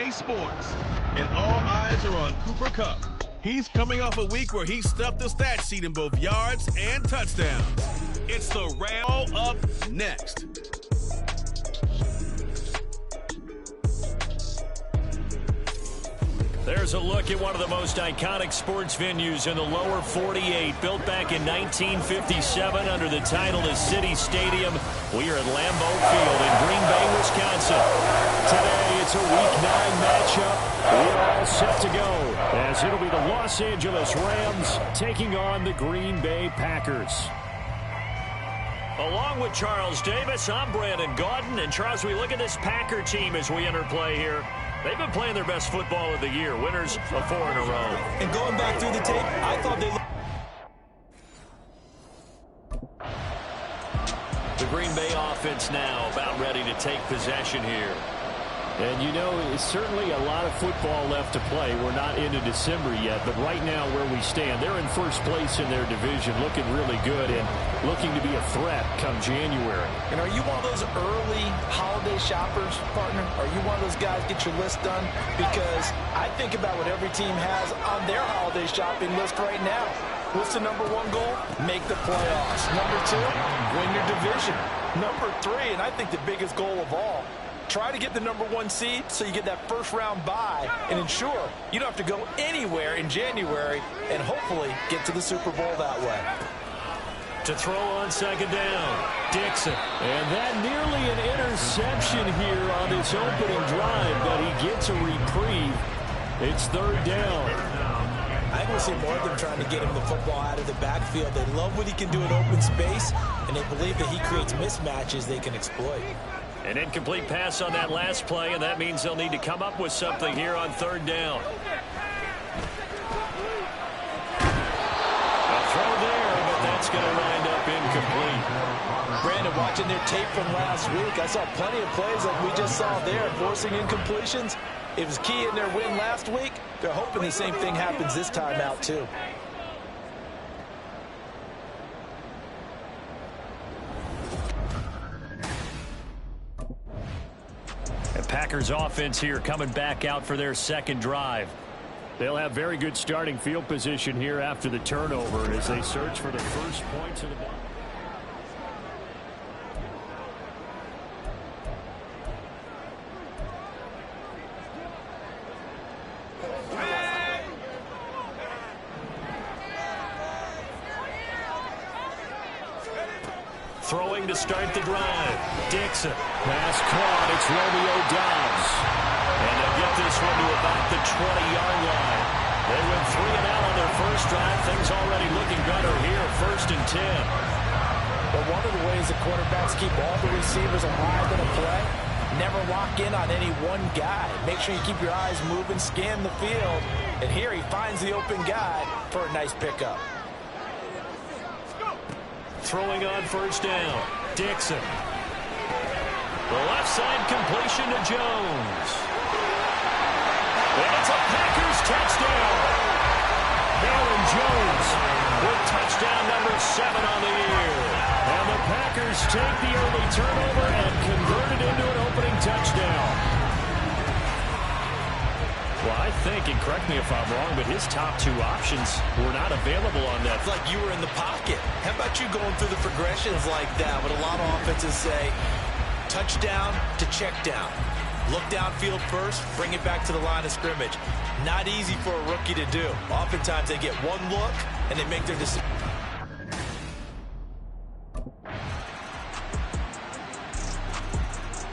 EA Sports. And all eyes are on Cooper Kupp. He's coming off a week where he stuffed the stat sheet in both yards and touchdowns. It's the round up next. There's a look at one of the most iconic sports venues in the lower 48, built back in 1957 under the title of City Stadium. We are at Lambeau Field in Green Bay, Wisconsin. Today, it's a Week 9 matchup. We're all set to go, as it'll be the Los Angeles Rams taking on the Green Bay Packers. Along with Charles Davis, I'm Brandon Gaudin. And Charles, we look at this Packer team as we enter play here. They've been playing their best football of the year, winners of 4 in a row. And going back through the tape, I thought they The Green Bay offense now about ready to take possession here. And you know, it's certainly a lot of football left to play. We're not into December yet, but right now where we stand, they're in first place in their division, looking really good and looking to be a threat come January. And are you one of those early holiday shoppers, partner? Are you one of those guys get your list done? Because I think about what every team has on their holiday shopping list right now. What's the number 1 goal? Make the playoffs. Number 2, win your division. Number 3, and I think the biggest goal of all, try to get the number 1 seed so you get that first round bye and ensure you don't have to go anywhere in January and hopefully get to the Super Bowl that way. To throw on second down, Dixon. And that nearly an interception here on this opening drive, but he gets a reprieve. It's 3rd down. I think we'll see more of them trying to get him the football out of the backfield. They love what he can do in open space, and they believe that he creates mismatches they can exploit. An incomplete pass on that last play, and that means they'll need to come up with something here on 3rd down. A throw there, but that's going to wind up incomplete. Brandon, watching their tape from last week, I saw plenty of plays like we just saw there, forcing incompletions. It was key in their win last week. They're hoping the same thing happens this time out, too. The Packers offense here coming back out for their second drive. They'll have very good starting field position here after the turnover as they search for the first points of the ball. Throwing to start the drive. Dixon. Pass caught. It's Romeo Doubs. And they'll get this one to about the 20-yard line. They went 3 and out on their first drive. Things already looking better here. 1st and 10. But one of the ways the quarterbacks keep all the receivers alive in a play, never lock in on any one guy. Make sure you keep your eyes moving, scan the field. And here he finds the open guy for a nice pickup. Throwing on 1st down. Dixon. The left side completion to Jones. And it's a Packers touchdown. Aaron Jones with touchdown number 7 on the year. And the Packers take the early turnover and convert it into an opening touchdown. Well, I think, and correct me if I'm wrong, but his top 2 options were not available on that. It's like you were in the pocket. How about you going through the progressions like that? But a lot of offenses say touchdown to check down. Look downfield first, bring it back to the line of scrimmage. Not easy for a rookie to do. Oftentimes they get one look and they make their decision.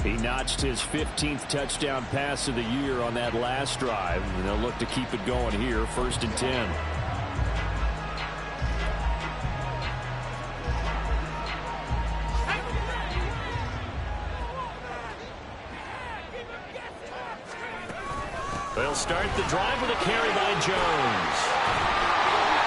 He notched his 15th touchdown pass of the year on that last drive, and they'll look to keep it going here, 1st and 10. They'll start the drive with a carry by Jones.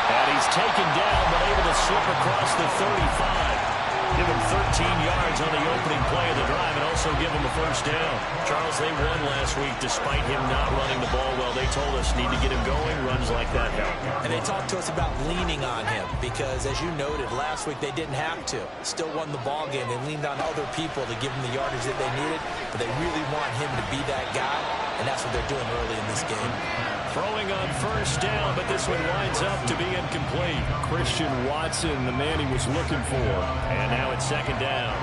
And he's taken down, but able to slip across the 35. Give him 13 yards on the opening play of the drive and also give him a 1st down. Charles, they won last week despite him not running the ball well. They told us need to get him going. Runs like that help. And they talked to us about leaning on him because, as you noted, last week they didn't have to. Still won the ball game. They leaned on other people to give him the yardage that they needed, but they really want him to be that guy. and that's what they're doing early in this game. Throwing on first down, but this one winds up to be incomplete. Christian Watson, the man he was looking for. And now it's second down.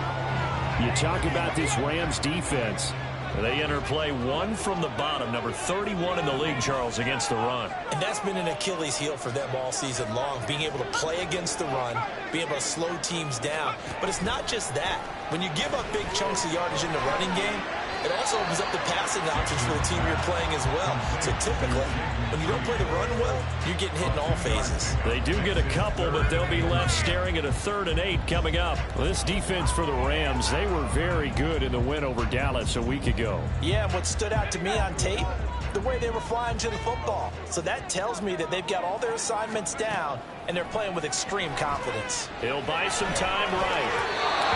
You talk about this Rams defense. They enter play one from the bottom, number 31 in the league, Charles, against the run. And that's been an Achilles heel for them all season long, being able to play against the run, being able to slow teams down. But it's not just that. When you give up big chunks of yardage in the running game, it also opens up the passing options for the team you're playing as well. So typically, when you don't play the run well, you're getting hit in all phases. They do get a couple, but they'll be left staring at a 3rd and 8 coming up. Well, this defense for the Rams, they were very good in the win over Dallas a week ago. Yeah, and what stood out to me on tape, the way they were flying to the football. So that tells me that they've got all their assignments down, and they're playing with extreme confidence. He'll buy some time right.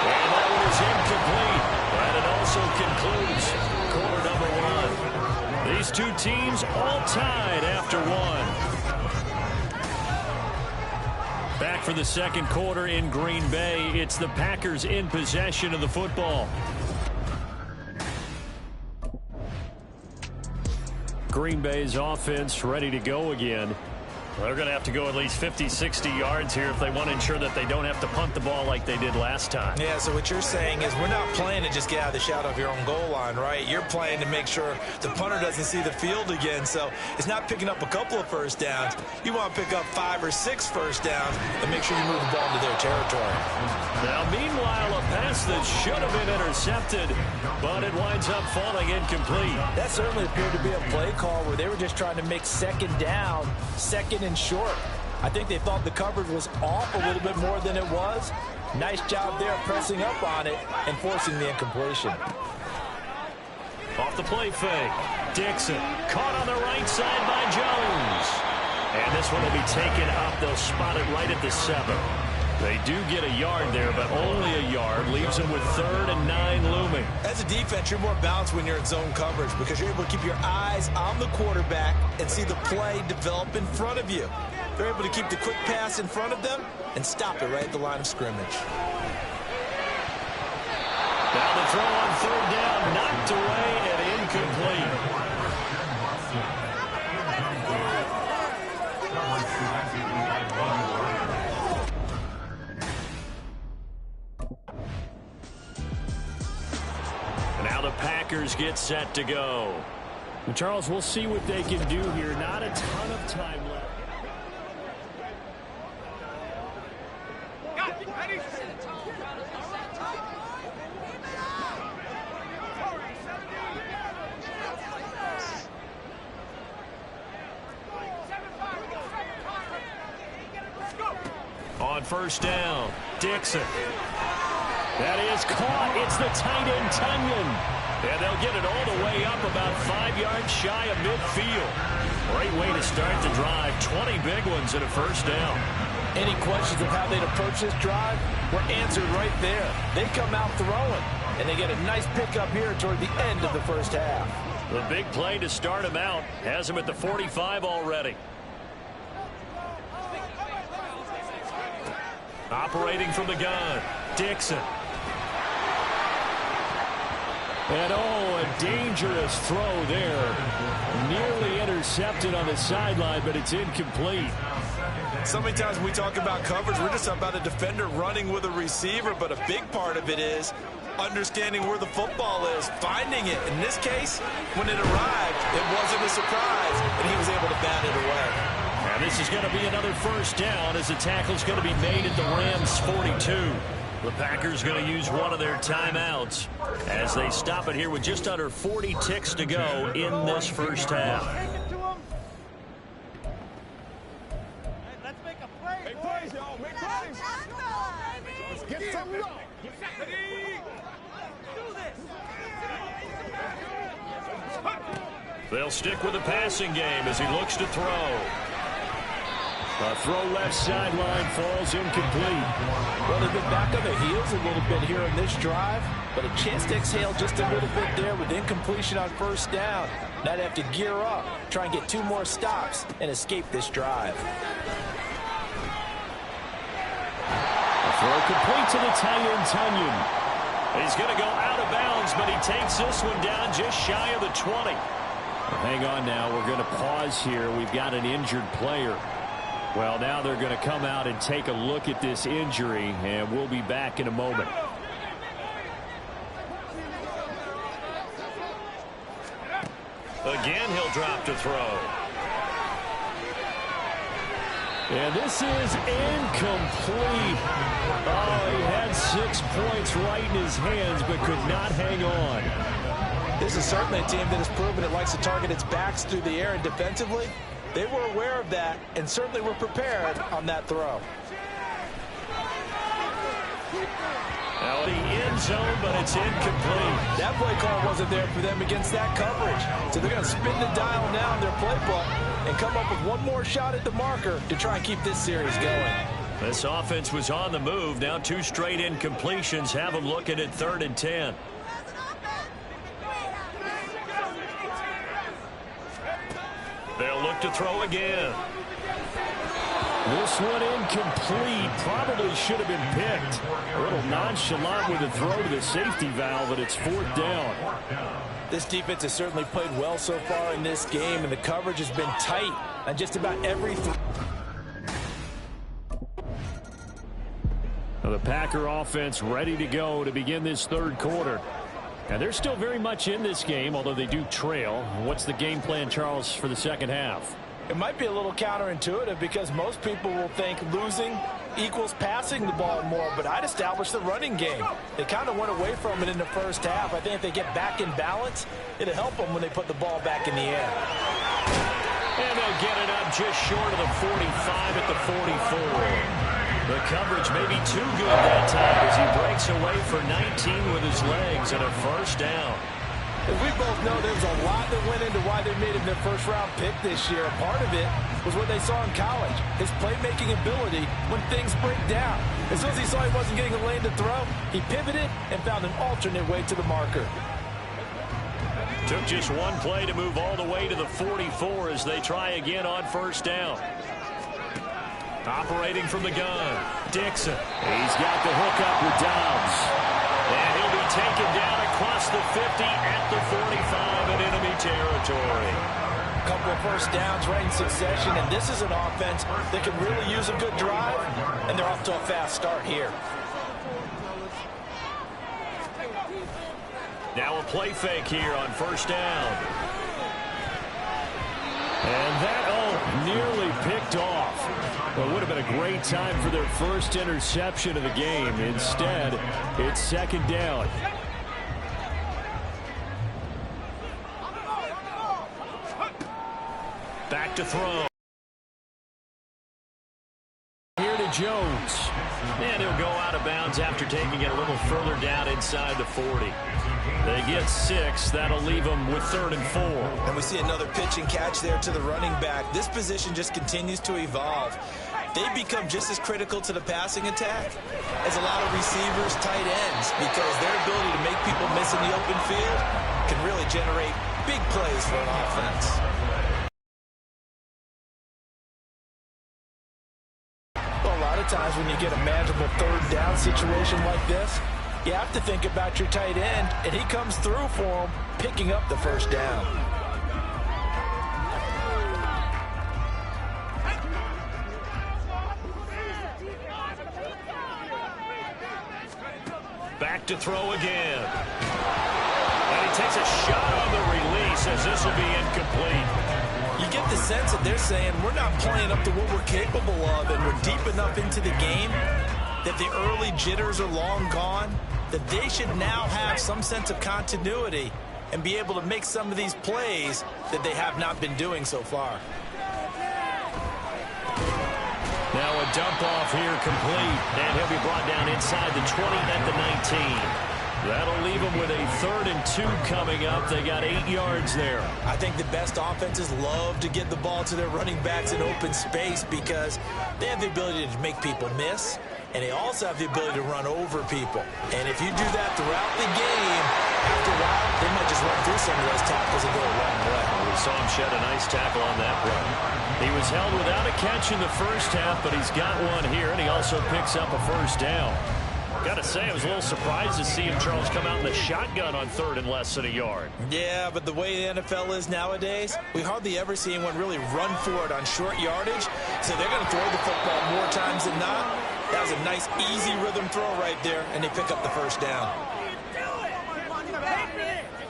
And that one is incomplete. And it also concludes quarter number 1. These two teams all tied after one. Back for the second quarter in Green Bay. It's the Packers in possession of the football. Green Bay's offense ready to go again. They're going to have to go at least 50, 60 yards here if they want to ensure that they don't have to punt the ball like they did last time. Yeah, so what you're saying is we're not playing to just get out of the shadow of your own goal line, right? You're playing to make sure the punter doesn't see the field again. So it's not picking up a couple of first downs. You want to pick up 5 or 6 first downs and make sure you move the ball into their territory. Now, meanwhile, a pass that should have been intercepted, but it winds up falling incomplete. That certainly appeared to be a play call where they were just trying to make second down, second and short. I think they thought the coverage was off a little bit more than it was. Nice job there pressing up on it and forcing the incompletion. Off the play fake. Dixon caught on the right side by Jones. And this one will be taken up. They'll spot it right at the 7. They do get a yard there, but only a yard. Leaves them with 3rd and 9 looming. As a defense, you're more balanced when you're in zone coverage because you're able to keep your eyes on the quarterback and see the play develop in front of you. They're able to keep the quick pass in front of them and stop it right at the line of scrimmage. Now the throw on 3rd down, knocked away and incomplete. Now the Packers get set to go. Well, Charles, we'll see what they can do here. Not a ton of time left. On first down, Dixon. That is caught. It's the tight end, Tunyon. And they'll get it all the way up about 5 yards shy of midfield. Great way to start the drive. 20 big ones and a first down. Any questions of how they'd approach this drive were answered right there. They come out throwing, and they get a nice pickup here toward the end of the first half. The big play to start him out has him at the 45 already. Operating from the gun, Dixon. And a dangerous throw there. Nearly intercepted on the sideline, but it's incomplete. So many times when we talk about coverage, we're just about a defender running with a receiver, but a big part of it is understanding where the football is, finding it. In this case, when it arrived, it wasn't a surprise, and he was able to bat it away. And this is going to be another first down as the tackle's going to be made at the Rams' 42. The Packers going to use one of their timeouts as they stop it here with just under 40 ticks to go in this first half. Let's make a play. Make plays, y'all. Make plays. Let's get some love. They'll stick with the passing game as he looks to throw. A throw left sideline falls incomplete. Well, they've been back on their heels a little bit here in this drive, but a chance to exhale just a little bit there with incompletion on first down. Now they have to gear up, try and get 2 more stops, and escape this drive. A throw complete to the tight end, Tunyon. He's going to go out of bounds, but he takes this one down just shy of the 20. Hang on now. We're going to pause here. We've got an injured player. Well, now they're going to come out and take a look at this injury, and we'll be back in a moment. Again, he'll drop to throw. And this is incomplete. Oh, he had 6 points right in his hands, but could not hang on. This is certainly a team that has proven it likes to target its backs through the air, and defensively, they were aware of that and certainly were prepared on that throw. Now the end zone, but it's incomplete. That play call wasn't there for them against that coverage. So they're going to spin the dial now in their playbook and come up with one more shot at the marker to try and keep this series going. This offense was on the move. Now 2 straight incompletions have them looking at 3rd and 10. They'll look to throw again. This one incomplete. Probably should have been picked. A little nonchalant with a throw to the safety valve, but it's 4th down. This defense has certainly played well so far in this game, and the coverage has been tight on just about every Now the Packer offense ready to go to begin this 3rd quarter. Now they're still very much in this game, although they do trail. What's the game plan, Charles, for the 2nd half? It might be a little counterintuitive because most people will think losing equals passing the ball more, but I'd establish the running game. They kind of went away from it in the 1st half. I think if they get back in balance, it'll help them when they put the ball back in the air. And they'll get it up just short of the 45 at the 44. The coverage may be too good that time as he breaks away for 19 with his legs and a 1st down. As we both know, there's a lot that went into why they made him their 1st-round pick this year. Part of it was what they saw in college, his playmaking ability when things break down. As soon as he saw he wasn't getting a lane to throw, he pivoted and found an alternate way to the marker. Took just one play to move all the way to the 44 as they try again on 1st down. Operating from the gun, Dixon. He's got the hook up with Dobbs. And he'll be taken down across the 50 at the 45 in enemy territory. A couple of 1st downs right in succession, and this is an offense that can really use a good drive, and they're off to a fast start here. Now a play fake here on 1st down. And that, nearly picked off. Well, it would have been a great time for their 1st interception of the game. Instead, it's 2nd down. Back to throw. Here to Jones. And he'll go out of bounds after taking it a little further down inside the 40. They get 6. That'll leave them with 3rd and 4. And we see another pitch and catch there to the running back. This position just continues to evolve. They become just as critical to the passing attack as a lot of receivers, tight ends, because their ability to make people miss in the open field can really generate big plays for an offense. Well, a lot of times when you get a manageable 3rd down situation like this, you have to think about your tight end, and he comes through for him, picking up the 1st down. Back to throw again. And he takes a shot on the release as this will be incomplete. You get the sense that they're saying we're not playing up to what we're capable of, and we're deep enough into the game that the early jitters are long gone, that they should now have some sense of continuity and be able to make some of these plays that they have not been doing so far. Now a dump off here complete, and he'll be brought down inside the 20 at the 19. That'll leave them with a 3rd and 2 coming up. They got 8 yards there. I think the best offenses love to get the ball to their running backs in open space because they have the ability to make people miss, and they also have the ability to run over people. And if you do that throughout the game, after a while, they might just run through some of those tackles and go a long way. We saw him shed a nice tackle on that run. He was held without a catch in the 1st half, but he's got one here, and he also picks up a 1st down. Got to say, I was a little surprised to see him, Charles, come out in the shotgun on 3rd and less than a yard. Yeah, but the way the NFL is nowadays, we hardly ever see anyone really run for it on short yardage. So they're going to throw the football more times than not. That was a nice, easy rhythm throw right there, and they pick up the first down.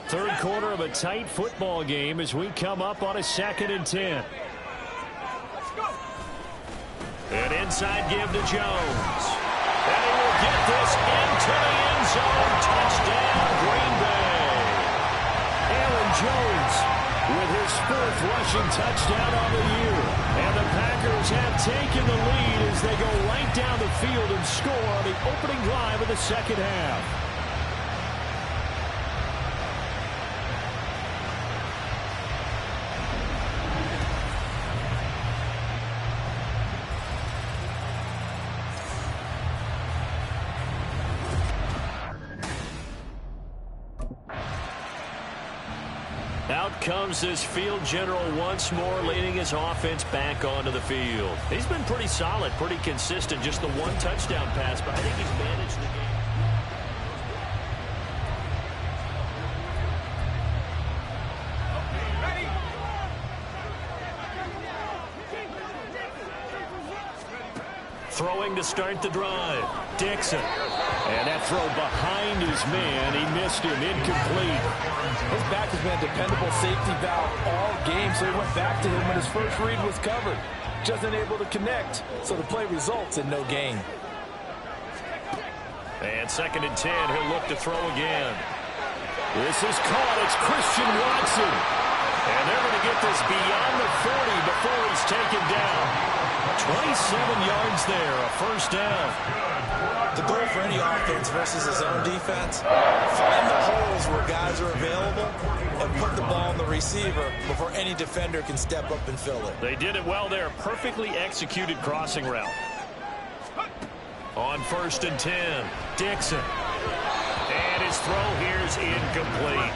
Third quarter of a tight football game as we come up on a 2nd and 10. An inside give to Jones. And he will get this into the end zone. Touchdown, Green Bay. Aaron Jones with his 4th rushing touchdown on the year. And the Packers have taken the lead as they go right down the field and score on the opening drive of the second half. Out comes this field general once more, leading his offense back onto the field. He's been pretty solid, pretty consistent, just the 1 touchdown pass, but I think he's managed the game. Throwing to start the drive. Dixon. And that throw behind his man. He missed him. Incomplete. His back has been a dependable safety valve all game, so he went back to him when his first read was covered. Just unable to connect, so the play results in no gain. And 2nd and 10. He'll look to throw again. This is caught. It's Christian Watson. And they're going to get this beyond the 40 before he's taken down. 27 yards there, a first down. The goal for any offense versus his own defense, find the holes where guys are available and put the ball on the receiver before any defender can step up and fill it. They did it well there. Perfectly executed crossing route. On 1st and 10, Dixon. And his throw here is incomplete.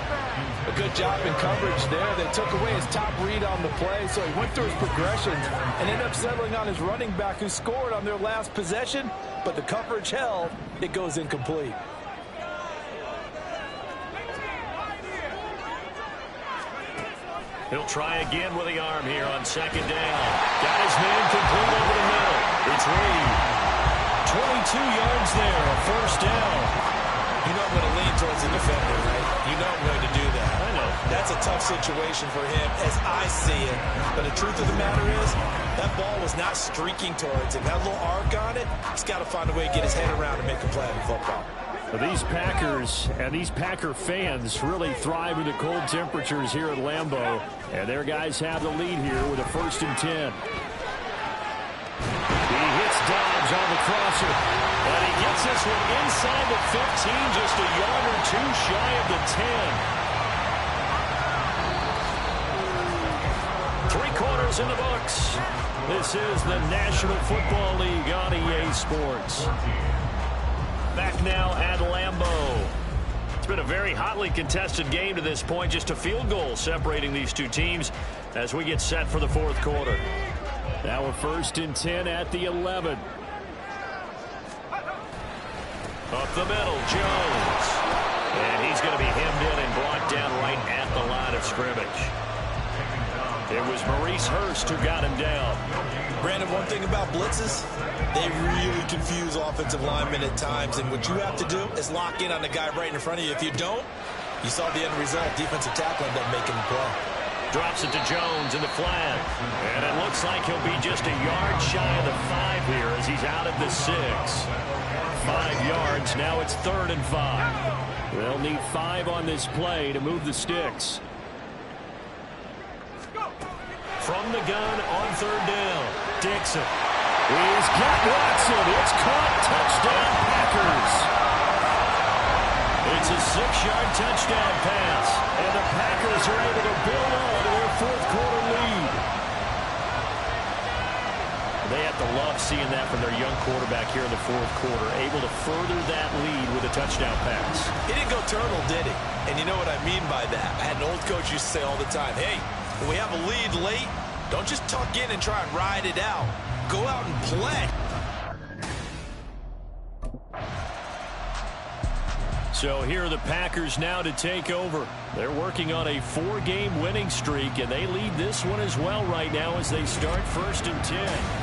A good job in coverage there. They took away his top read on the play, so he went through his progressions and ended up settling on his running back who scored on their last possession, but the coverage held. It goes incomplete. He'll try again with the arm here on 2nd down. Got his man complete over the middle. It's Reed. 22 yards there, a first down. You know I'm going to lean towards the defender, right? You know I'm going to do that. I know. That's a tough situation for him as I see it. But the truth of the matter is, that ball was not streaking towards him. Had a little arc on it. He's got to find a way to get his head around and make a play in football. These Packers and these Packer fans really thrive in the cold temperatures here at Lambeau. And their guys have the lead here with a 1st and 10. He hits Dobbs on the crosser. And he gets this one inside the 15, just a yard or 2 shy of the 10. 3 quarters in the books. This is the National Football League on EA Sports. Back now at Lambeau. It's been a very hotly contested game to this point. Just a field goal separating these two teams as we get set for the 4th quarter. Now a 1st and 10 at the 11. Up the middle, Jones. And he's going to be hemmed in and brought down right at the line of scrimmage. It was Maurice Hurst who got him down. Brandon, one thing about blitzes, they really confuse offensive linemen at times. And what you have to do is lock in on the guy right in front of you. If you don't, you saw the end result. Defensive tackle ended up making the play. Drops it to Jones in the flat. And it looks like he'll be just a yard shy of the 5 here as he's out at the 6. 5 yards. Now it's 3rd and 5. They'll need 5 on this play to move the sticks. From the gun on 3rd down, Dixon. He's got Watson. It's caught. Touchdown, Packers. It's a 6-yard touchdown pass. And the Packers are able to build on to their 4th quarter lead. They have to love seeing that from their young quarterback here in the 4th quarter. Able to further that lead with a touchdown pass. He didn't go turtle, did he? And you know what I mean by that. I had an old coach used to say all the time, hey, when we have a lead late, don't just tuck in and try and ride it out. Go out and play. So here are the Packers now to take over. They're working on a 4-game winning streak, and they lead this one as well right now as they start 1st and 10.